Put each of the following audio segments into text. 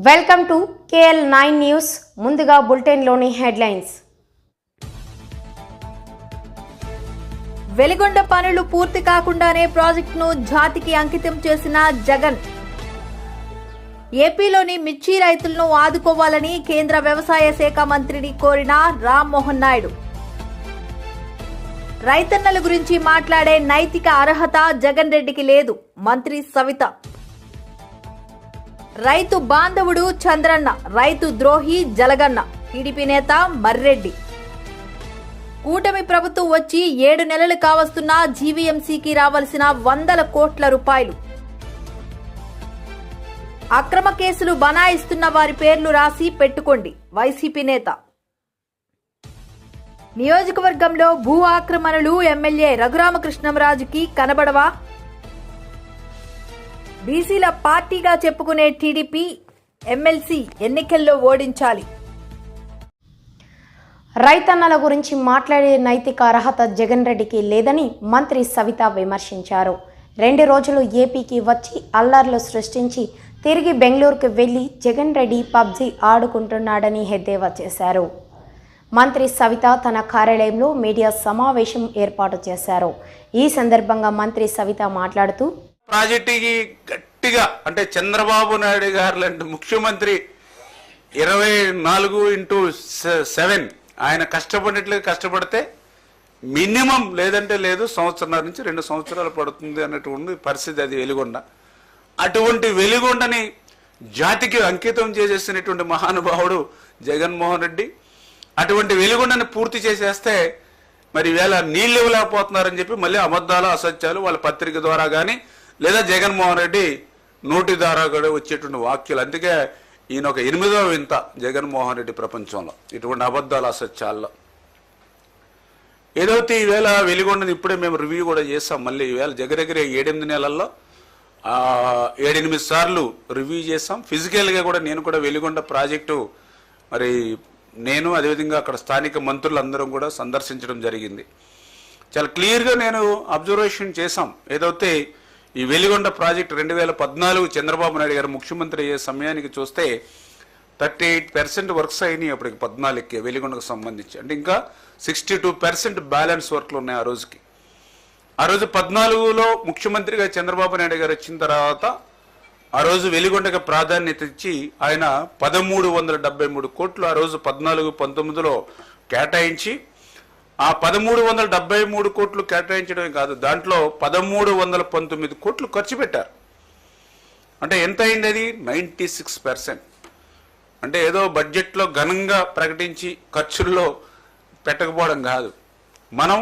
Welcome to KL9 news. ముందుగా బులెటిన్లోని headlines. Veligonda పనులు పూర్తి కాకుండానే ప్రాజెక్టును జాతికి అంకితం చేసిన జగన్. ఏపీలోని మిర్చి రైతులను ఆదుకోవాలని కేంద్ర వ్యవసాయ శాఖ మంత్రిని కోరిన రామ్మోహన్ నాయుడు. రైతన్నల గురించి మాట్లాడే నైతిక అర్హత జగన్ రెడ్డికి లేదు, మంత్రి సవిత. రైతు బాంధవుడు చంద్రన్న, రైతు ద్రోహి జలగన్న, టీడీపీ నేత మర్రెడ్డి. కూటమి ప్రభుత్వం వచ్చి 7 నెలలు కావస్తున్నా జీవీఎంసీకి రావాల్సిన 100 కోట్ల రూపాయలు. అక్రమ కేసులు బనాయిస్తున్న వారి పేర్లు రాసి పెట్టుకోండి, వైసీపీ నేత. నియోజకవర్గంలో భూ ఆక్రమణలు ఎమ్మెల్యే రఘురామకృష్ణంరాజుకి కనబడవా? బీసీల పార్టీగా చెప్పుకునే టీడీపీ ఎమ్మెల్సీ ఎన్నికల్లో ఓడించాలి. రైతన్నల గురించి మాట్లాడే నైతిక అర్హత జగన్ రెడ్డికి లేదని మంత్రి సవిత విమర్శించారు. 2 రోజులు ఏపీకి వచ్చి అల్లర్లు సృష్టించి తిరిగి బెంగళూరుకు వెళ్లి జగన్ రెడ్డి పబ్జీ ఆడుకుంటున్నాడని ఎద్దేవా చేశారు. మంత్రి సవిత తన కార్యాలయంలో మీడియా సమావేశం ఏర్పాటు చేశారు. ఈ సందర్భంగా మంత్రి సవిత మాట్లాడుతూ, ప్రాజెక్టుకి గట్టిగా అంటే చంద్రబాబు నాయుడు గారు లాంటి ముఖ్యమంత్రి 24x7 ఆయన కష్టపడితే మినిమం లేదంటే లేదు 1.5 నుంచి 2 సంవత్సరాలు పడుతుంది అన్నటువంటి పరిస్థితి. అది వెలిగొండ. అటువంటి వెలిగొండని జాతికి అంకితం చేసేసినటువంటి మహానుభావుడు జగన్మోహన్ రెడ్డి. అటువంటి వెలిగొండని పూర్తి చేసేస్తే మరి వేళ నీళ్ళు ఇవ్వలేకపోతున్నారని చెప్పి మళ్ళీ అబద్ధాలు అసత్యాలు వాళ్ళ పత్రిక ద్వారా కానీ లేదా జగన్మోహన్ రెడ్డి నోటి ద్వారా కూడా వచ్చేటువంటి వాక్యాలు. అందుకే ఈయన ఒక 8వ వింత జగన్మోహన్ రెడ్డి ప్రపంచంలో ఇటువంటి అబద్ధాలు అసత్యాల్లో. ఏదైతే ఈవేళ వెలిగొండని ఇప్పుడే మేము రివ్యూ కూడా చేసాం. మళ్ళీ ఈవేళ దగ్గర 7-8 నెలల్లో 7-8 సార్లు రివ్యూ చేసాం. ఫిజికల్గా కూడా నేను కూడా వెలిగొండ ప్రాజెక్టు మరి నేను అదేవిధంగా అక్కడ స్థానిక మంత్రులందరం కూడా సందర్శించడం జరిగింది. చాలా క్లియర్గా నేను అబ్జర్వేషన్ చేశాం. ఏదైతే ఈ వెలిగొండ ప్రాజెక్టు 2014 చంద్రబాబు నాయుడు గారు ముఖ్యమంత్రి అయ్యే సమయానికి చూస్తే 38% వర్క్స్ అయినాయి అప్పటికి 14కి వెలిగొండకు సంబంధించి. అంటే ఇంకా 62% బ్యాలెన్స్ వర్క్లు ఉన్నాయి ఆ రోజుకి. ఆ రోజు 14లో ముఖ్యమంత్రిగా చంద్రబాబు నాయుడు గారు వచ్చిన తర్వాత ఆ రోజు వెలిగొండకు ప్రాధాన్యత ఇచ్చి ఆయన 1373 కోట్లు ఆ రోజు 14-19లో కేటాయించి ఆ 1373 కోట్లు కేటాయించడమే కాదు, దాంట్లో 1319 కోట్లు ఖర్చు పెట్టారు. అంటే ఎంత అయింది అది? 96%. అంటే ఏదో బడ్జెట్లో ఘనంగా ప్రకటించి ఖర్చుల్లో పెట్టకపోవడం కాదు. మనం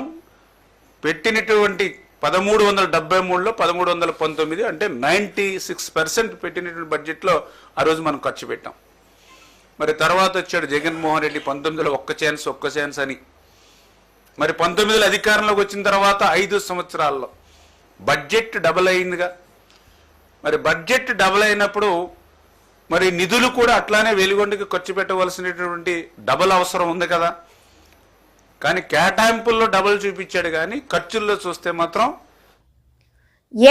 పెట్టినటువంటి 1373లో 1319 అంటే 96% పెట్టినటువంటి బడ్జెట్లో ఆ రోజు మనం ఖర్చు పెట్టాం. మరి తర్వాత వచ్చాడు జగన్మోహన్ రెడ్డి 19లో ఒక్క ఛాన్స్ అని. మరి 19లో అధికారంలోకి వచ్చిన తర్వాత 5 సంవత్సరాల్లో బడ్జెట్ డబుల్ అయిందిగా. మరి బడ్జెట్ డబుల్ అయినప్పుడు మరి నిధులు కూడా అట్లానే వెలిగొండకి ఖర్చు పెట్టవలసినటువంటి డబుల్ అవసరం ఉంది కదా. కానీ కేటాయింపుల్లో డబుల్ చూపించాడు, కానీ ఖర్చుల్లో చూస్తే మాత్రం.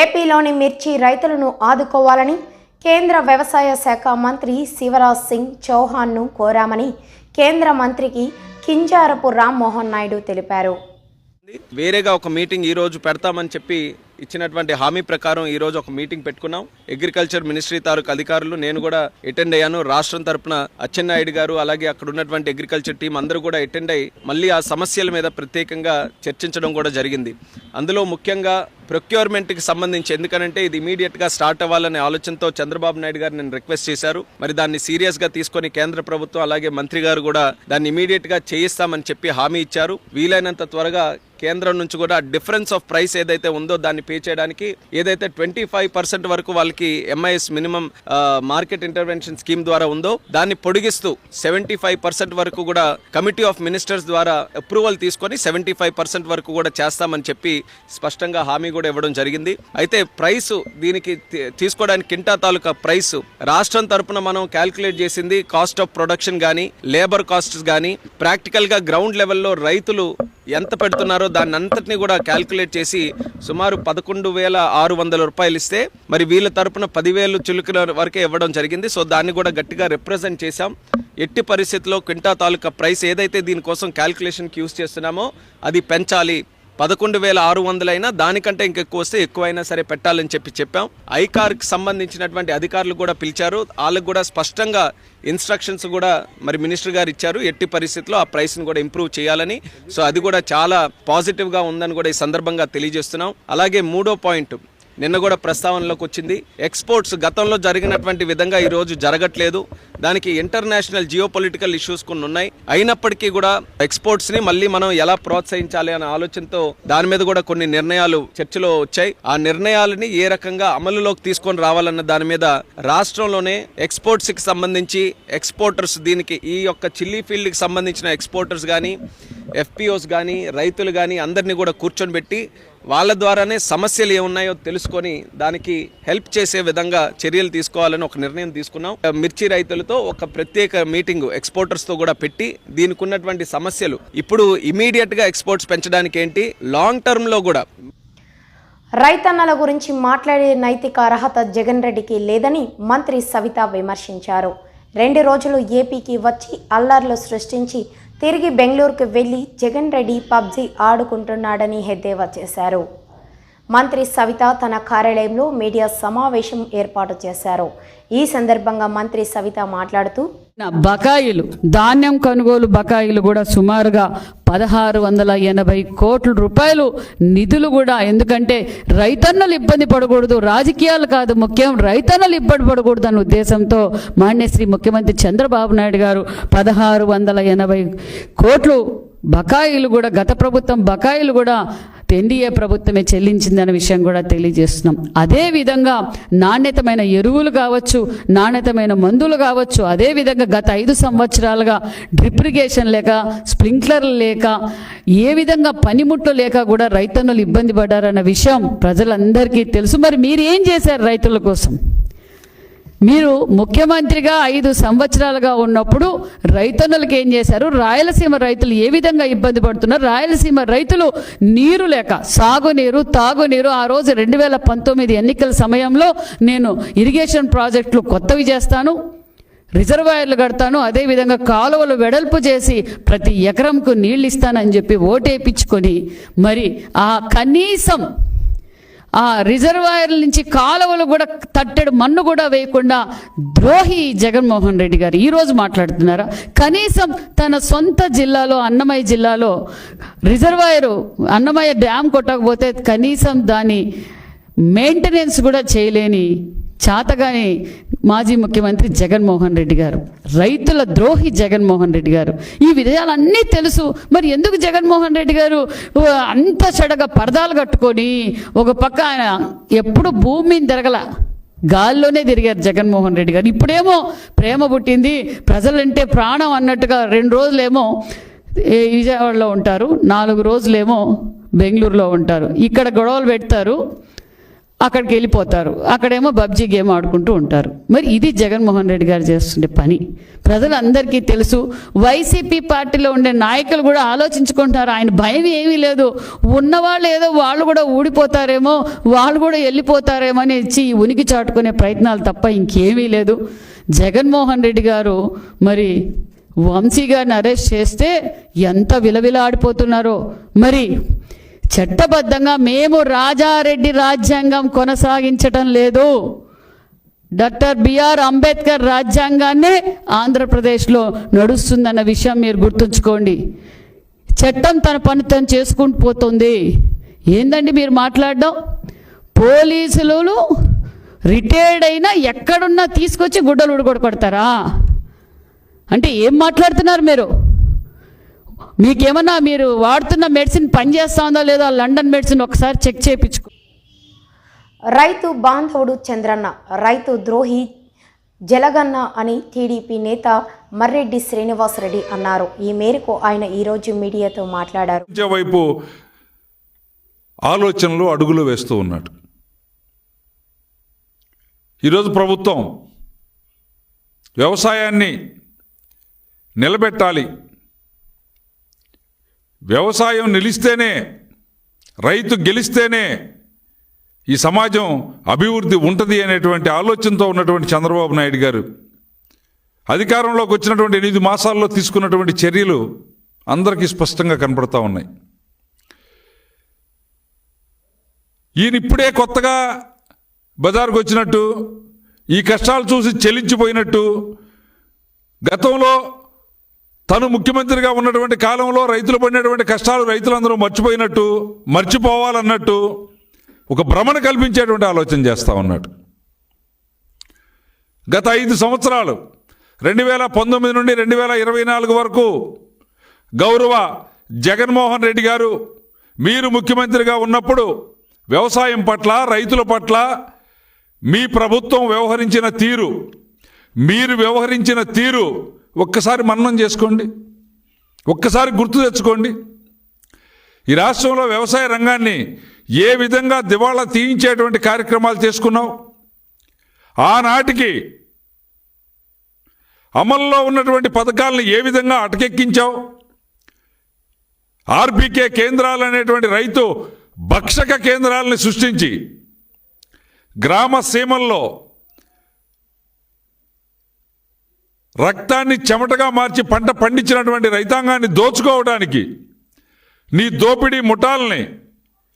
ఏపీలోని మిర్చి రైతులను ఆదుకోవాలని కేంద్ర వ్యవసాయ శాఖ మంత్రి శివరాజ్ సింగ్ చౌహాన్ను కోరామని కేంద్ర మంత్రికి కింజారపు రామ్మోహన్ నాయుడు తెలిపారు. వేరేగా ఒక మీటింగ్ ఈ రోజు పెడతామని చెప్పి ఇచ్చినటువంటి హామీ ప్రకారం ఈ రోజు ఒక మీటింగ్ పెట్టుకున్నాం. అగ్రికల్చర్ మినిస్ట్రీ తాలూకు అధికారులు నేను కూడా అటెండ్ అయ్యాను. రాష్ట్రం తరపున అచ్చెన్నాయుడు గారు అలాగే అక్కడ ఉన్నటువంటి అగ్రికల్చర్ టీం అందరూ కూడా అటెండ్ అయ్యి మళ్ళీ ఆ సమస్యల మీద ప్రత్యేకంగా చర్చించడం కూడా జరిగింది. అందులో ముఖ్యంగా ప్రొక్యూర్మెంట్కి సంబంధించి, ఎందుకనంటే ఇది ఇమీడియట్గా స్టార్ట్ అవ్వాలనే ఆలోచనతో చంద్రబాబు నాయుడు గారు నేను రిక్వెస్ట్ చేశారు. మరి దాన్ని సీరియస్గా తీసుకొని కేంద్ర ప్రభుత్వం అలాగే మంత్రి గారు కూడా దాన్ని ఇమీడియట్గా చేయిస్తామని చెప్పి హామీ ఇచ్చారు. వీలైనంత త్వరగా కేంద్రం నుంచి కూడా డిఫరెన్స్ ఆఫ్ ప్రైస్ ఏదైతే ఉందో దాన్ని పే చేయడానికి ఏదైతే 25% వరకు వాళ్ళకి MIS minimum market intervention scheme ద్వారా ఉందో దాన్ని పొడిగిస్తూ 75% వరకు కూడా కమిటీ ఆఫ్ మినిస్టర్స్ ద్వారా అప్రూవల్ తీసుకొని 75% వరకు కూడా చేస్తామని చెప్పి స్పష్టంగా హామీ కూడా ఇవ్వడం జరిగింది. అయితే ప్రైస్ దీనికి తీసుకోవడానికి కింటా తాలూకా ప్రైస్ రాష్ట్రం తరపున మనం క్యాల్కులేట్ చేసింది కాస్ట్ ఆఫ్ ప్రొడక్షన్ కానీ లేబర్ కాస్ట్స్ కానీ ప్రాక్టికల్గా గ్రౌండ్ లెవెల్లో రైతులు ఎంత పెడుతున్నారో దాన్ని అంతటిని కూడా క్యాల్కులేట్ చేసి సుమారు 11,600 రూపాయలు ఇస్తే మరి వీళ్ళ తరపున 10,000 చిలుకల వరకే ఇవ్వడం జరిగింది. సో దాన్ని కూడా గట్టిగా రిప్రజెంట్ చేశాం. ఎట్టి పరిస్థితుల్లో క్వింటా తాలూకా ప్రైస్ ఏదైతే దీనికోసం క్యాల్కులేషన్కి యూజ్ చేస్తున్నామో అది పెంచాలి. 11,600 అయినా దానికంటే ఇంకెక్కువ వస్తే ఎక్కువైనా సరే పెట్టాలని చెప్పాం. ఐకార్కి సంబంధించినటువంటి అధికారులు కూడా పిలిచారు. వాళ్ళకు కూడా స్పష్టంగా ఇన్స్ట్రక్షన్స్ కూడా మరి మినిస్టర్ గారు ఇచ్చారు. ఎట్టి పరిస్థితుల్లో ఆ ప్రైస్ని కూడా ఇంప్రూవ్ చేయాలని. సో అది కూడా చాలా పాజిటివ్గా ఉందని కూడా ఈ సందర్భంగా తెలియజేస్తున్నాం. అలాగే మూడో పాయింట్ నిన్న కూడా ప్రస్తావనలోకి వచ్చింది. ఎక్స్పోర్ట్స్ గతంలో జరిగినటువంటి విధంగా ఈరోజు జరగట్లేదు. దానికి ఇంటర్నేషనల్ జియోపొలిటికల్ ఇష్యూస్ కొన్ని ఉన్నాయి. అయినప్పటికీ కూడా ఎక్స్పోర్ట్స్ని మళ్ళీ మనం ఎలా ప్రోత్సహించాలి అనే ఆలోచనతో దాని మీద కూడా కొన్ని నిర్ణయాలు చర్చలో వచ్చాయి. ఆ నిర్ణయాలని ఏ రకంగా అమలులోకి తీసుకొని రావాలన్న దాని మీద రాష్ట్రంలోనే ఎక్స్పోర్ట్స్కి సంబంధించి ఎక్స్పోర్టర్స్ దీనికి ఈ యొక్క చిల్లీ ఫీల్డ్కి సంబంధించిన ఎక్స్పోర్టర్స్ కానీ ఎఫ్పిఓస్ కానీ రైతులు కానీ అందరినీ కూడా కూర్చొని పెట్టి వాళ్ళ ద్వారానే సమస్యలు ఏమున్నాయో తెలుసుకొని దానికి హెల్ప్ చేసే విధంగా చర్యలు తీసుకోవాలని ఒక నిర్ణయం తీసుకున్నాం. మిర్చి రైతులతో ఒక ప్రత్యేక మీటింగ్ ఎక్స్పోర్టర్స్తో కూడా పెట్టి దీనికి ఉన్నటువంటి సమస్యలు ఇప్పుడు ఇమీడియట్గా ఎక్స్పోర్ట్స్ పెంచడానికి ఏంటి, లాంగ్ టర్మ్లో కూడా రైతన్నల గురించి మాట్లాడే నైతిక అర్హత జగన్ రెడ్డికి లేదని మంత్రి సవిత విమర్శించారు. 2 రోజులు ఏపీకి వచ్చి అల్లర్లు సృష్టించి తిరిగి బెంగళూరుకు వెళ్లి జగన్ రెడ్డి పబ్జీ ఆడుకుంటున్నాడని ఎద్దేవా చేశారు. మంత్రి సవిత తన కార్యాలయంలో మీడియా సమావేశం ఏర్పాటు చేశారు. ఈ సందర్భంగా మంత్రి సవిత మాట్లాడుతూ బకాయిలు ధాన్యం కొనుగోలు బకాయిలు కూడా సుమారుగా 1,680 కోట్ల రూపాయలు నిధులు కూడా, ఎందుకంటే రైతన్నలు ఇబ్బంది పడకూడదు, రాజకీయాలు కాదు ముఖ్యం, రైతన్నలు ఇబ్బంది పడకూడదు అనే ఉద్దేశంతో మాన్యశ్రీ ముఖ్యమంత్రి చంద్రబాబు నాయుడు గారు 1,680 కోట్లు బకాయిలు కూడా, గత ప్రభుత్వం బకాయిలు కూడా ఎన్డీఏ ప్రభుత్వమే చెల్లించిందనే విషయం కూడా తెలియజేస్తున్నాం. అదేవిధంగా నాణ్యతమైన ఎరువులు కావచ్చు, నాణ్యతమైన మందులు కావచ్చు, అదేవిధంగా గత 5 సంవత్సరాలుగా డ్రిప్ ఇరిగేషన్ లేక, స్ప్రింక్లర్లు లేక, ఏ విధంగా పనిముట్లు లేక కూడా రైతన్నులు ఇబ్బంది పడ్డారన్న విషయం ప్రజలందరికీ తెలుసు. మరి మీరు ఏం చేశారు రైతుల కోసం? మీరు ముఖ్యమంత్రిగా 5 సంవత్సరాలుగా ఉన్నప్పుడు రైతన్నులకు ఏం చేశారు? రాయలసీమ రైతులు ఏ విధంగా ఇబ్బంది పడుతున్నారు? రాయలసీమ రైతులు నీరు లేక, సాగునీరు, తాగునీరు, ఆ రోజు 2019 ఎన్నికల సమయంలో నేను ఇరిగేషన్ ప్రాజెక్టులు కొత్తవి చేస్తాను, రిజర్వాయర్లు కడతాను, అదేవిధంగా కాలువలు వెడల్పు చేసి ప్రతి ఎకరంకు నీళ్ళు ఇస్తానని చెప్పి ఓటేపించుకొని మరి ఆ కనీసం ఆ రిజర్వాయర్ల నుంచి కాలువలు కూడా తట్టెడు మన్ను కూడా వేయకుండా ద్రోహి జగన్మోహన్ రెడ్డి గారు ఈరోజు మాట్లాడుతున్నారా? కనీసం తన సొంత జిల్లాలో, అన్నమయ్య జిల్లాలో రిజర్వాయరు అన్నమయ్య డ్యామ్ కొట్టకపోతే కనీసం దాని మెయింటెనెన్స్ కూడా చేయలేని చాతగాని మాజీ ముఖ్యమంత్రి జగన్మోహన్ రెడ్డి గారు, రైతుల ద్రోహి జగన్మోహన్ రెడ్డి గారు. ఈ విషయాలన్నీ తెలుసు. మరి ఎందుకు జగన్మోహన్ రెడ్డి గారు అంత చెడగా పరదాలు కట్టుకొని ఒక పక్క ఆయన ఎప్పుడు భూమి మీద తిరగల, గాల్లోనే తిరిగారు జగన్మోహన్ రెడ్డి గారు. ఇప్పుడేమో ప్రేమ పుట్టింది, ప్రజలంటే ప్రాణం అన్నట్టుగా 2 రోజులేమో విజయవాడలో ఉంటారు, 4 రోజులేమో బెంగళూరులో ఉంటారు. ఇక్కడ గొడవలు పెడతారు, అక్కడికి వెళ్ళిపోతారు, అక్కడేమో పబ్జీ గేమ్ ఆడుకుంటూ ఉంటారు. మరి ఇది జగన్మోహన్ రెడ్డి గారు చేస్తుండే పని ప్రజలందరికీ తెలుసు. వైసీపీ పార్టీలో ఉండే నాయకులు కూడా ఆలోచించుకుంటున్నారు. ఆయన భయం ఏమీ లేదు, ఉన్నవాళ్ళు ఏదో వాళ్ళు కూడా ఊడిపోతారేమో, వాళ్ళు కూడా వెళ్ళిపోతారేమో అని ఇచ్చి ఉనికి చాటుకునే ప్రయత్నాలు తప్ప ఇంకేమీ లేదు. జగన్మోహన్ రెడ్డి గారు మరి వంశీ గారిని అరెస్ట్ చేస్తే ఎంత విలవిలాడిపోతున్నారో. మరి చట్టబద్ధంగా మేము రాజారెడ్డి రాజ్యాంగం కొనసాగించటం లేదు, డాక్టర్ బిఆర్ అంబేద్కర్ రాజ్యాంగాన్నే ఆంధ్రప్రదేశ్లో నడుస్తుందన్న విషయం మీరు గుర్తుంచుకోండి. చట్టం తన పని తను చేసుకుంటూ పోతుంది. ఏందండి మీరు మాట్లాడడం? పోలీసులు రిటైర్డ్ అయినా ఎక్కడున్నా తీసుకొచ్చి గుడ్డలు ఉడగొడతారా? అంటే ఏం మాట్లాడుతున్నారు మీరు? మీకేమన్నా మీరు వాడుతున్న మెడిసిన్ పనిచేస్తా ఉందా లేదా? లండన్ మెడిసిన్ ఒకసారి చెక్ చేయించుకో. రైతు బాంధవుడు చంద్రన్న రైతు ద్రోహి జలగన్న అని టీడీపీ నేత మర్రెడ్డి శ్రీనివాసరెడ్డి అన్నారు. ఈ మేరకు ఆయన ఈరోజు మీడియాతో మాట్లాడారు. వైపు ఆలోచనలు అడుగులు వేస్తూ ఉన్నాడు. ఈరోజు ప్రభుత్వం వ్యవసాయాన్ని నిలబెట్టాలి, వ్యవసాయం నిలిస్తేనే, రైతు గెలిస్తేనే ఈ సమాజం అభివృద్ధి ఉంటుంది అనేటువంటి ఆలోచనతో ఉన్నటువంటి చంద్రబాబు నాయుడు గారు అధికారంలోకి వచ్చినటువంటి 8 మాసాల్లో తీసుకున్నటువంటి చర్యలు అందరికీ స్పష్టంగా కనపడతా ఉన్నాయి. ఈయన ఇప్పుడే కొత్తగా బజార్కు వచ్చినట్టు, ఈ కష్టాలు చూసి చెల్లించిపోయినట్టు, గతంలో తను ముఖ్యమంత్రిగా ఉన్నటువంటి కాలంలో రైతులు పడినటువంటి కష్టాలు రైతులందరూ మర్చిపోవాలన్నట్టు ఒక భ్రమను కల్పించేటువంటి ఆలోచన చేస్తూ ఉన్నాడు. గత 5 సంవత్సరాలు 2019 నుండి 2024 వరకు గౌరవ జగన్మోహన్ రెడ్డి గారు మీరు ముఖ్యమంత్రిగా ఉన్నప్పుడు వ్యవసాయం పట్ల, రైతుల పట్ల మీ ప్రభుత్వం మీరు వ్యవహరించిన తీరు ఒక్కసారి మననం చేసుకోండి, ఒక్కసారి గుర్తు తెచ్చుకోండి. ఈ రాష్ట్రంలో వ్యవసాయ రంగాన్ని ఏ విధంగా దివాళా తీయించేటువంటి కార్యక్రమాలు చేసుకున్నావు, ఆనాటికి అమల్లో ఉన్నటువంటి పథకాలను ఏ విధంగా అటకెక్కించావు, ఆర్బీకే కేంద్రాలు అనేటువంటి రైతు భక్షక కేంద్రాలను సృష్టించి గ్రామ సీమల్లో రక్తాన్ని చెమటగా మార్చి పంట పండించినటువంటి రైతాంగాన్ని దోచుకోవడానికి నీ దోపిడీ ముఠాలని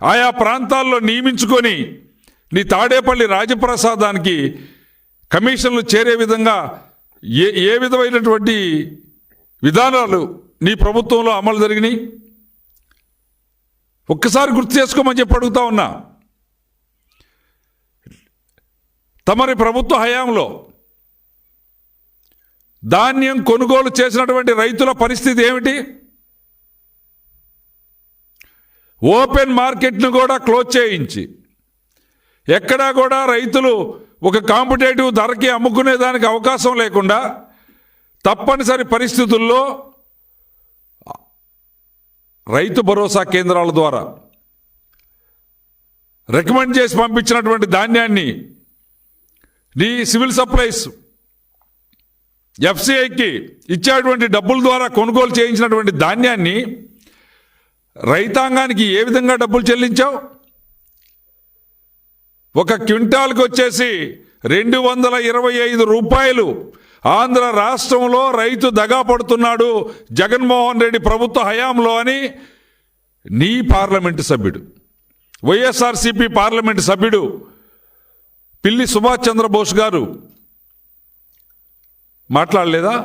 ఆయా ప్రాంతాల్లో నియమించుకొని నీ తాడేపల్లి రాజప్రసాదానికి కమిషన్లు చేరే విధంగా ఏ విధమైనటువంటి విధానాలు నీ ప్రభుత్వంలో అమలు జరిగినాయి ఒక్కసారి గుర్తు చేసుకోమని చెప్పి అడుగుతా ఉన్నా. తమరి ప్రభుత్వ హయాంలో ధాన్యం కొనుగోలు చేసినటువంటి రైతుల పరిస్థితి ఏమిటి? ఓపెన్ మార్కెట్ను కూడా క్లోజ్ చేయించి ఎక్కడా కూడా రైతులు ఒక కాంపిటేటివ్ ధరకి అమ్ముకునేదానికి అవకాశం లేకుండా తప్పనిసరి పరిస్థితుల్లో రైతు భరోసా కేంద్రాల ద్వారా రికమెండ్ చేసి పంపించినటువంటి ధాన్యాన్ని నీ సివిల్ సప్లైస్ ఎఫ్సిఐకి ఇచ్చేటువంటి డబ్బుల ద్వారా కొనుగోలు చేయించినటువంటి ధాన్యాన్ని రైతాంగానికి ఏ విధంగా డబ్బులు చెల్లించావు? ఒక క్వింటాల్కి వచ్చేసి 225 రూపాయలు ఆంధ్ర రాష్ట్రంలో రైతు దగా పడుతున్నాడు జగన్మోహన్ రెడ్డి ప్రభుత్వ హయాంలో అని నీ పార్లమెంటు సభ్యుడు, వైఎస్ఆర్సీపీ పార్లమెంటు సభ్యుడు పిల్లి సుభాష్ చంద్రబోస్ గారు మాట్లాడలేదా?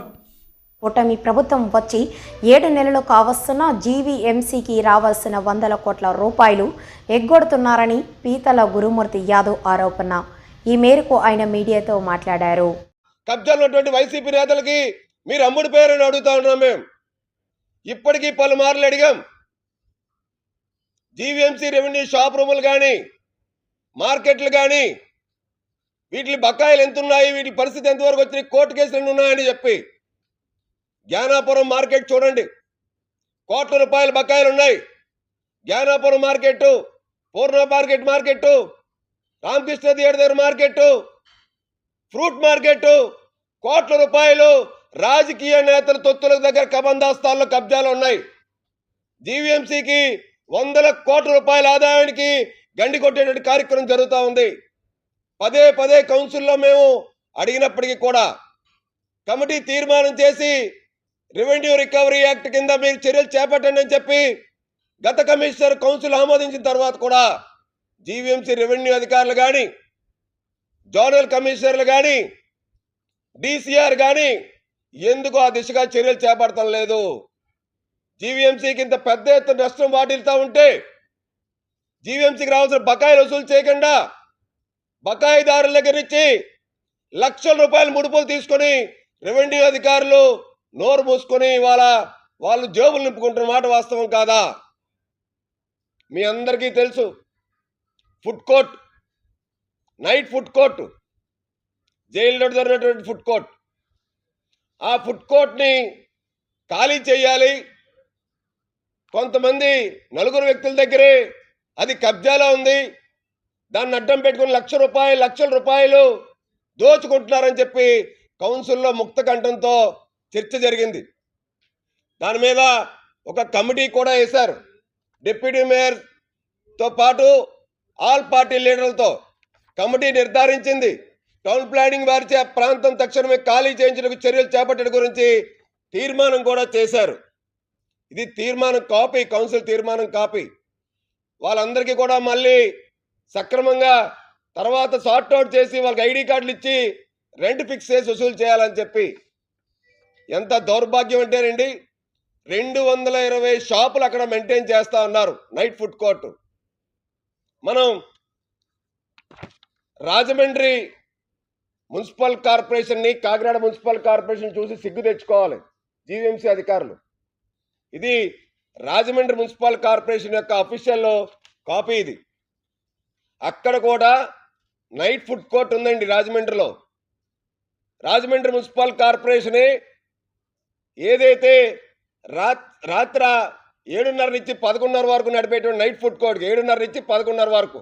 కూటమి ప్రభుత్వం వచ్చి 7 నెలలు కావస్తున్న జీవీఎంసీకి రావాల్సిన 100 కోట్ల రూపాయలు ఎగ్గొడుతున్నారని పీతల గురుమూర్తి యాదవ్ ఆరోపణ. ఈ మేరకు ఆయన మీడియాతో మాట్లాడారు. కబ్జాలు ఉన్నటువంటి వైసీపీ నేతలకి మీరు అమ్ముడు పేరని అడుగుతా ఉన్నాం. మేము ఇప్పటికీ పలుమార్లు అడిగాం. జీవీఎంసీ రెవెన్యూ షాప్ రూములు కానీ, మార్కెట్లు కానీ, వీటి బకాయిలు ఎంత ఉన్నాయి, వీటి పరిస్థితి ఎంతవరకు వచ్చినాయి, కోర్టు కేసులు ఎన్ని ఉన్నాయని చెప్పి. జ్ఞానాపురం మార్కెట్ చూడండి, కోట్ల రూపాయల బకాయిలు ఉన్నాయి. Gnanapuram market, Poorna market, Ramakrishna theatre market, fruit market, కోట్ల రూపాయలు రాజకీయ నేతల తొత్తుల దగ్గర కబందాస్తాల్లో కబ్జాలు ఉన్నాయి. జీవీఎంసీకి 100 కోట్ల రూపాయల ఆదాయానికి గండి కొట్టేటువంటి కార్యక్రమం జరుగుతూ ఉంది. పదే కౌన్సిల్లో మేము అడిగినప్పటికీ కూడా కమిటీ తీర్మానం చేసి రెవెన్యూ రికవరీ యాక్ట్ కింద మీరు చర్యలు చేపట్టండి అని చెప్పి గత కమిషనర్ కౌన్సిల్ ఆమోదించిన తర్వాత కూడా జీవీఎంసీ రెవెన్యూ అధికారులు కానీ, జోనల్ కమిషనర్లు కానీ, డీసీఆర్ కానీ ఎందుకు ఆ దిశగా చర్యలు చేపడటం లేదు? జీవీఎంసీకి ఇంత పెద్ద ఎత్తున నష్టం వాటిల్తా ఉంటే జీవీఎంసీకి రావాల్సిన బకాయిలు వసూలు చేయకుండా బకాయిదారుల దగ్గర నుంచి లక్షల రూపాయల ముడుపులు తీసుకొని రెవెన్యూ అధికారులు నోరు మూసుకొని వాళ్ళు జేబులు నింపుకుంటున్న మాట వాస్తవం కాదా? మీ అందరికీ తెలుసు, food court, night food court, జైల్లో జరిగినటువంటి ఫుడ్ కోర్ట్, ఆ ఫుడ్ కోర్ట్ని ఖాళీ చేయాలి. కొంతమంది 4 వ్యక్తుల దగ్గరే అది కబ్జాలో ఉంది, దాన్ని అడ్డం పెట్టుకుని లక్షల రూపాయలు దోచుకుంటున్నారని చెప్పి కౌన్సిల్లో ముక్త కంఠంతో చర్చ జరిగింది. దాని మీద ఒక కమిటీ కూడా వేశారు. డిప్యూటీ మేయర్తో పాటు ఆల్ పార్టీ లీడర్లతో కమిటీ నిర్ధారించింది. టౌన్ ప్లానింగ్ వారిచే ఆ ప్రాంతం తక్షణమే ఖాళీ చేయించడానికి చర్యలు చేపట్టడం గురించి తీర్మానం కూడా చేశారు. ఇది తీర్మానం కాపీ, కౌన్సిల్ తీర్మానం కాపీ. వాళ్ళందరికీ కూడా మళ్ళీ సక్రమంగా తర్వాత సార్ట్అవుట్ చేసి వాళ్ళకి ఐడి కార్డులు ఇచ్చి రెంట్ ఫిక్స్ చేసి వసూలు చేయాలని చెప్పి. ఎంత దౌర్భాగ్యం అంటేనండి, 220 షాపులు అక్కడ మెయింటైన్ చేస్తా ఉన్నారు నైట్ ఫుడ్ కోర్టు. మనం రాజమండ్రి మున్సిపల్ కార్పొరేషన్ని, కాకినాడ మున్సిపల్ కార్పొరేషన్ చూసి సిగ్గు తెచ్చుకోవాలి జీవీఎంసీ అధికారులు. ఇది రాజమండ్రి మున్సిపల్ కార్పొరేషన్ యొక్క అఫీషియల్ కాపీ. ఇది అక్కడ కూడా నైట్ ఫుడ్ కోర్ట్ ఉందండి రాజమండ్రిలో. రాజమండ్రి మున్సిపల్ కార్పొరేషనే ఏదైతే రాత్రి 7:30 నుంచి 11:30 వరకు నడిపేటువంటి నైట్ ఫుడ్ కోర్ట్కి 7:30 నుంచి 11:30 వరకు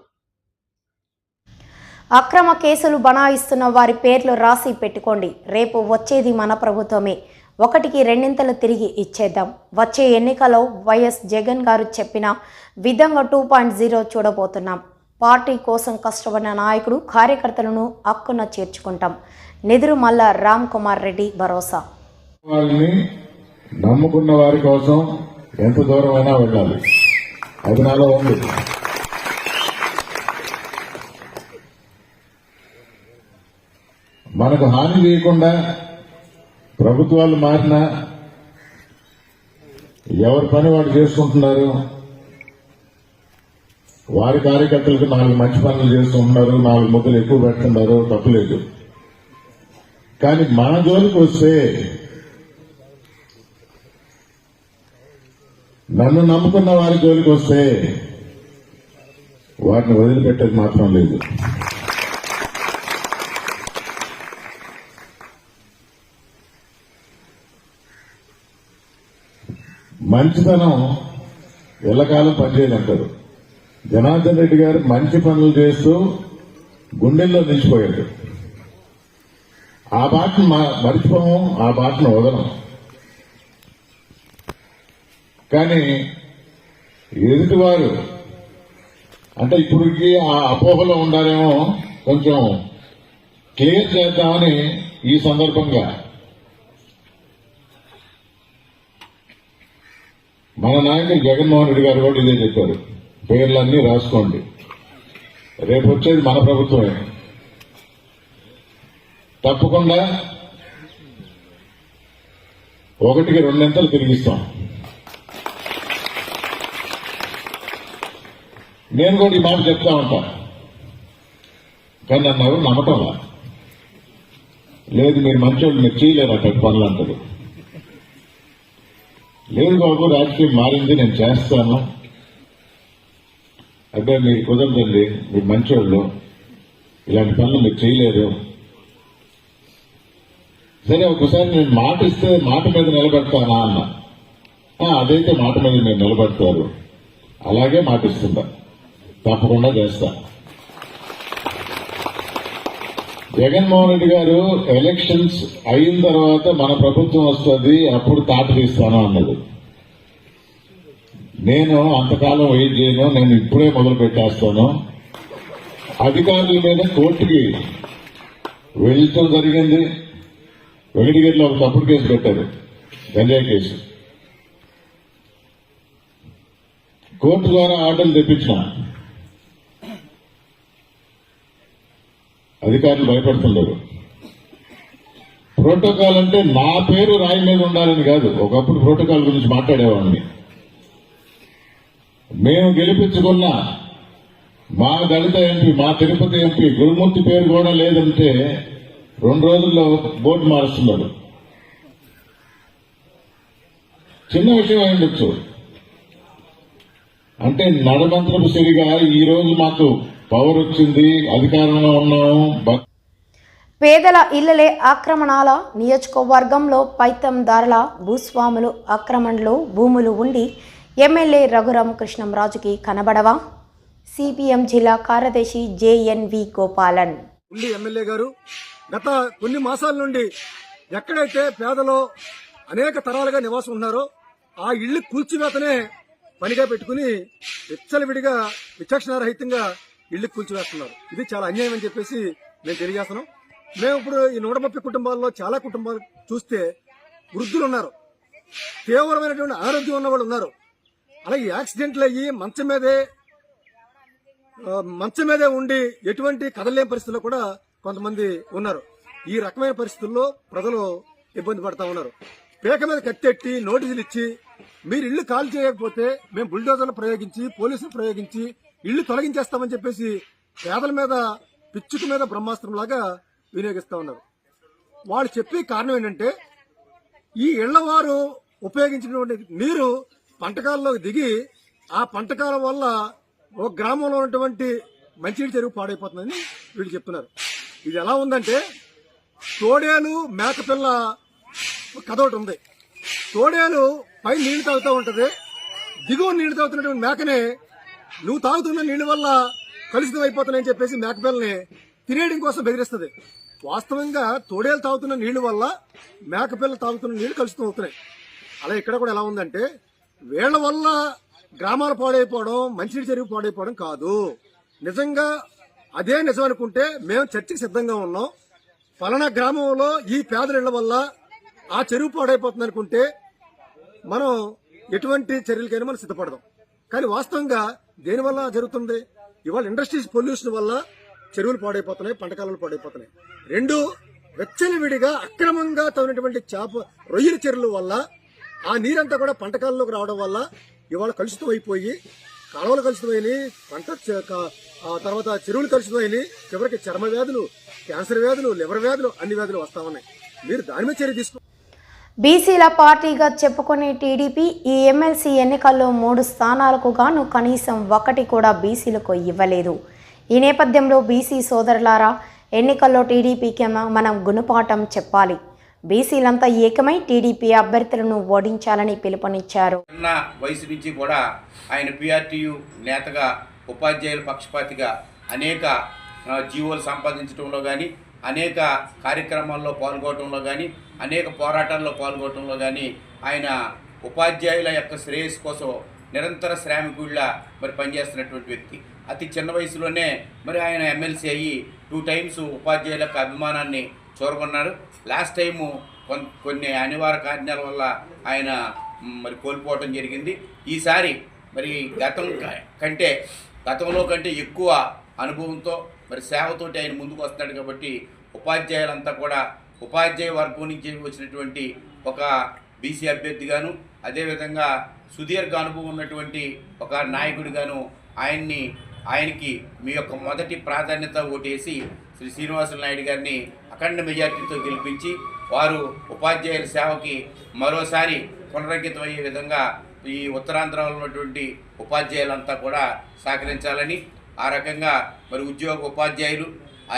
అక్రమ కేసులు బనాయిస్తున్న వారి పేర్లు రాసి పెట్టుకోండి. రేపు వచ్చేది మన ప్రభుత్వమే, 1కి 2 తిరిగి ఇచ్చేద్దాం. వచ్చే ఎన్నికలో వైఎస్ జగన్ గారు చెప్పిన విధంగా 2.0 చూడబోతున్నాం. పార్టీ కోసం కష్టపడిన నాయకుడు, కార్యకర్తలను హక్కున చేర్చుకుంటాం. నెదురుమల్ల రామ్ కుమార్ రెడ్డి భరోసా. వాళ్ళని నమ్ముకున్న వారి కోసం ఎంత దూరమైనా వెళ్ళాలి, అది నాలో ఉంది. మనకు హాని చేయకుండా ప్రభుత్వాలు మారినా ఎవరి పని వాడు చేసుకుంటున్నారు. వారి కార్యకర్తలకు 4 మంచి పనులు చేస్తుంటున్నారు, 4 ముద్దలు ఎక్కువ పెడుతున్నారు, తప్పులేదు. కానీ మన జోలికి వస్తే, నన్ను నమ్ముకున్న వారి జోలికి వస్తే వారిని వదిలిపెట్టేది మాత్రం లేదు. మంచితనం ఎల్లకాలం పనిచేయాలంటారు. జనార్దన్ రెడ్డి గారు మంచి పనులు చేస్తూ గుండెల్లో నిలిచిపోయాడు. ఆ బాటను మర్చిపోము, ఆ బాటను వదలం. కానీ ఎదుటివారు అంటే ఇప్పటికి ఆ అపోహలో ఉండాలేమో, కొంచెం క్లియర్ చేద్దామని ఈ సందర్భంగా మన నాయకుడు జగన్మోహన్ రెడ్డి గారు కూడా ఇదే చెప్పారు. పేర్లన్నీ రాసుకోండి, రేపు వచ్చేది మన ప్రభుత్వమే, తప్పకుండా 1కి 2 తిరిగిస్తాం. నేను కూడా ఈ మాట చెప్తా ఉంటా, కానీ నన్ను ఎవరు నమ్మటంలా. లేదు మీరు మంచోళ్ళు, మీరు చేయలేరు అక్కడ పనులు అంటారు. లేదు బాబు, రాజకీయం మారింది, నేను చేస్తాను. అంటే మీరు కుదరదండి, మీరు మంచోళ్ళు, ఇలాంటి పనులు మీరు చేయలేరు. సరే ఒకసారి నేను మాట ఇస్తే మాట మీద నిలబెడతానా అన్న. అదైతే మాట మీద మీరు నిలబెడతారు, అలాగే మాట ఇస్తుందా, తప్పకుండా చేస్తా. జగన్మోహన్ రెడ్డి గారు ఎలక్షన్స్ అయిన తర్వాత మన ప్రభుత్వం వస్తుంది, అప్పుడు తాట తీస్తాను అన్నది. నేను అంతకాలం వెయిట్ చేయను, నేను ఇప్పుడే మొదలు పెట్టేస్తాను. అధికారుల మీద కోర్టుకి వెళ్ళటం జరిగింది. వెంకటగిరిలో ఒక తప్పుడు కేసు పెట్టారు, గంజాయి కేసు. కోర్టు ద్వారా ఆర్డర్లు తెప్పించిన. అధికారులు భయపడుతున్నారు. ప్రోటోకాల్ అంటే నా పేరు రాయి మీద ఉండాలని కాదు. ఒకప్పుడు ప్రోటోకాల్ గురించి మాట్లాడేవాడిని. మేము గెలిపించుకున్న మా దళిత ఎంపీ, మా తిరుపతి ఎంపీ గురుమూర్తి పేరు కూడా లేదంటే 2 రోజుల్లో బోర్డు మారుస్తున్నాడు. చిన్న విషయం అయిండొచ్చు. అంటే నడమంత్రపు సిరిగా ఈ రోజు మాకు పవర్ వచ్చింది, అధికారంలో ఉన్నాము. పేదల ఇళ్లలే ఆక్రమణాల. నియోజకవర్గంలో పైతందారుల భూస్వాములు ఆక్రమణలో భూములు ఉండి ఎమ్మెల్యే రఘురామకృష్ణంరాజుకి కనబడవా? సిపిఎం జిల్లా కార్యదర్శి జేఎన్వి గోపాలన్. ఎమ్మెల్యే గారు గత కొన్ని మాసాల నుండి ఎక్కడైతే పేదలు అనేక తరాలుగా నివాసం ఉన్నారో ఆ ఇళ్లు కూల్చివేతనే పనిగా పెట్టుకుని విచ్చలవిడిగా విచక్షణారహితంగా ఇళ్లు కూల్చివేస్తున్నారు. ఇది చాలా అన్యాయం అని చెప్పేసి మేము తెలియజేస్తున్నాం. మేము ఇప్పుడు ఈ 130 కుటుంబాల్లో చాలా కుటుంబాలు చూస్తే వృద్ధులు ఉన్నారు, తీవ్రమైనటువంటి అనారోగ్యం ఉన్న వాళ్ళు ఉన్నారు, అలాగే యాక్సిడెంట్లు అయ్యి మంచం మీదే ఉండి ఎటువంటి కదలేని పరిస్థితుల్లో కూడా కొంతమంది ఉన్నారు. ఈ రకమైన పరిస్థితుల్లో ప్రజలు ఇబ్బంది పడతా ఉన్నారు. పేక మీద కత్తెట్టి నోటీసులు ఇచ్చి మీరు ఇళ్లు ఖాళీ చేయకపోతే మేము బుల్డోజర్లు ప్రయోగించి పోలీసులు ప్రయోగించి ఇళ్లు తొలగించేస్తామని చెప్పేసి పేదల మీద పిచ్చుక మీద బ్రహ్మాస్త్రం లాగా వినియోగిస్తా ఉన్నారు. వాళ్ళు చెప్పే కారణం ఏంటంటే ఈ ఇళ్లవారు ఉపయోగించినటువంటి నీరు పంటకాలంలోకి దిగి ఆ పంటకాలం వల్ల ఒక గ్రామంలో ఉన్నటువంటి మంచినీటి చెరువు పాడైపోతుందని వీళ్ళు చెప్తున్నారు. ఇది ఎలా ఉందంటే తోడేలు మేకపిల్ల కథ ఒకటి ఉంది. తోడేలు పై నీళ్లు తాగుతూ ఉంటది, దిగువ నీళ్లు తాగుతున్నటువంటి మేకనే నువ్వు తాగుతున్న నీళ్ల వల్ల కలుషితం అయిపోతున్నాయని చెప్పేసి మేకపిల్లని తినేయడం కోసం బెదిరిస్తుంది. వాస్తవంగా తోడేలు తాగుతున్న నీళ్ల వల్ల మేకపిల్ల తాగుతున్న నీళ్లు కలుషితం అవుతున్నాయి. అలా ఇక్కడ కూడా ఎలా ఉందంటే వీళ్ల వల్ల గ్రామాలు పాడైపోవడం, మంచినీటి చెరువు పాడైపోవడం కాదు. నిజంగా అదే నిజం అనుకుంటే మేము చర్చకి సిద్ధంగా ఉన్నాం. పలానా గ్రామంలో ఈ పేదల ఇళ్ల వల్ల ఆ చెరువు పాడైపోతుంది అనుకుంటే మనం ఎటువంటి చర్యలకైనా మనం సిద్ధపడదాం. కానీ వాస్తవంగా దేనివల్ల జరుగుతుంది? ఇవాళ ఇండస్ట్రీస్ పొల్యూషన్ వల్ల చెరువులు పాడైపోతున్నాయి, పంటకాలాలు పాడైపోతున్నాయి. రెండు, వెచ్చనివిడిగా అక్రమంగా తవ్వినటువంటి రొయ్యల చెరువుల వల్ల ఆ నీరంతా కూడా పంటకాలంలోకి రావడం వల్ల ఇవాళ కలుషితం అయిపోయి కాలువలు కలుషితమైనవి, తర్వాత చెరువులు కలుషితమైనవి, చివరికి చర్మ వ్యాధులు, క్యాన్సర్ వ్యాధులు, లివర్ వ్యాధులు, అన్ని వ్యాధులు వస్తా ఉన్నాయి. మీరు దాని మీద చర్య తీసుకో. బీసీల పార్టీగా చెప్పుకునే టీడీపీ ఈ ఎమ్మెల్సీ ఎన్నికల్లో 3 స్థానాలకు గాను కనీసం 1 కూడా బీసీలకు ఇవ్వలేదు. ఈ నేపథ్యంలో బీసీ సోదరులారా, ఎన్నికల్లో టీడీపీకి మనం గుణపాఠం చెప్పాలి. బీసీలంతా ఏకమై టీడీపీ అభ్యర్థులను ఓడించాలని పిలుపునిచ్చారు. చిన్న వయసు నుంచి కూడా ఆయన పీఆర్టీయూ నేతగా, ఉపాధ్యాయుల పక్షపాతిగా అనేక జీవోలు సంపాదించడంలో కానీ, అనేక కార్యక్రమాల్లో పాల్గొనడంలో కానీ, అనేక పోరాటాల్లో పాల్గొనడంలో కానీ ఆయన ఉపాధ్యాయుల యొక్క శ్రేయస్సు కోసం నిరంతర శ్రామికుళ్ళ మరి పనిచేస్తున్నటువంటి వ్యక్తి. అతి చిన్న వయసులోనే మరి ఆయన ఎమ్మెల్సీ అయ్యి 2 టైమ్స్ ఉపాధ్యాయుల యొక్క అభిమానాన్ని చూరగొన్నారు. లాస్ట్ టైము కొన్ని అనివార్య కారణాల వల్ల ఆయన మరి కోల్పోవటం జరిగింది. ఈసారి మరి గతంలో కంటే ఎక్కువ అనుభవంతో మరి సేవతోటి ఆయన ముందుకు వస్తున్నాడు. కాబట్టి ఉపాధ్యాయులంతా కూడా ఉపాధ్యాయ వర్గం నుంచి వచ్చినటువంటి ఒక బీసీ అభ్యర్థిగాను, అదేవిధంగా సుదీర్ఘ అనుభవం ఉన్నటువంటి ఒక నాయకుడిగాను ఆయనకి మీ యొక్క మొదటి ప్రాధాన్యత ఓటేసి శ్రీ శ్రీనివాసులు నాయుడు గారిని అఖండ మెజార్టీతో గెలిపించి వారు ఉపాధ్యాయుల సేవకి మరోసారి పునరంకితం అయ్యే విధంగా ఈ ఉత్తరాంధ్రలో ఉన్నటువంటి ఉపాధ్యాయులంతా కూడా సహకరించాలని, ఆ రకంగా మరి ఉపాధ్యాయులు,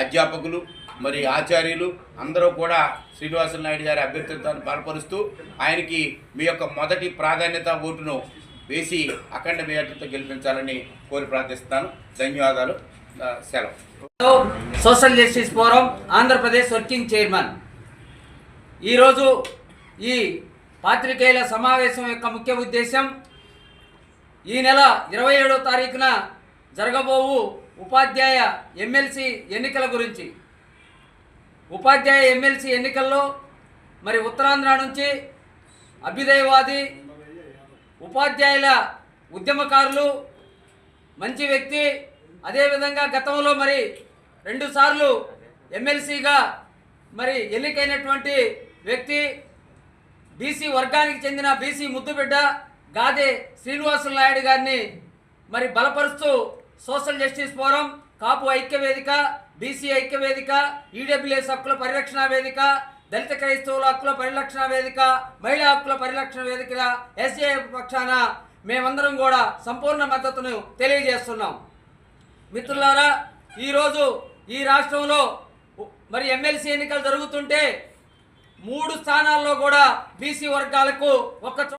అధ్యాపకులు, మరి ఆచార్యులు అందరూ కూడా శ్రీనివాసులు నాయుడు గారి అభ్యర్థిత్వాన్ని బలపరుస్తూ ఆయనకి మీ యొక్క మొదటి ప్రాధాన్యత ఓటును వేసి అఖండ మెజార్టీతో గెలిపించాలని కోరి ప్రార్థిస్తాను. ధన్యవాదాలు. సెలవు. Social justice forum Andhra Pradesh working chairman. ఈరోజు ఈ పాత్రికేయుల సమావేశం యొక్క ముఖ్య ఉద్దేశం ఈ నెల 27వ తారీఖున జరగబోవు ఉపాధ్యాయ ఎమ్మెల్సీ ఎన్నికల గురించి. ఉపాధ్యాయ ఎమ్మెల్సీ ఎన్నికల్లో మరి ఉత్తరాంధ్ర నుంచి అభ్యుదయవాది, ఉపాధ్యాయుల ఉద్యమకారులు, మంచి వ్యక్తి, అదేవిధంగా గతంలో మరి 2 సార్లు ఎమ్మెల్సీగా మరి ఎన్నికైనటువంటి వ్యక్తి, బీసీ వర్గానికి చెందిన బీసీ ముద్దుబిడ్డ గాదే శ్రీనివాసులు నాయుడు గారిని మరి బలపరుస్తూ సోషల్ జస్టిస్ ఫోరం, కాపు ఐక్య వేదిక, బీసీ ఐక్య వేదిక, ఈడబ్ల్యూఎస్ హక్కుల పరిరక్షణ వేదిక, దళిత క్రైస్తవుల హక్కుల పరిరక్షణ వేదిక, మహిళా హక్కుల పరిరక్షణ వేదిక, ఎస్జేఎఫ్ పక్షాన మేమందరం కూడా సంపూర్ణ మద్దతును తెలియజేస్తున్నాం. మిత్రులారా, ఈరోజు ఈ రాష్ట్రంలో మరి ఎమ్మెల్సీ ఎన్నికలు జరుగుతుంటే 3 స్థానాల్లో కూడా బీసీ వర్గాలకు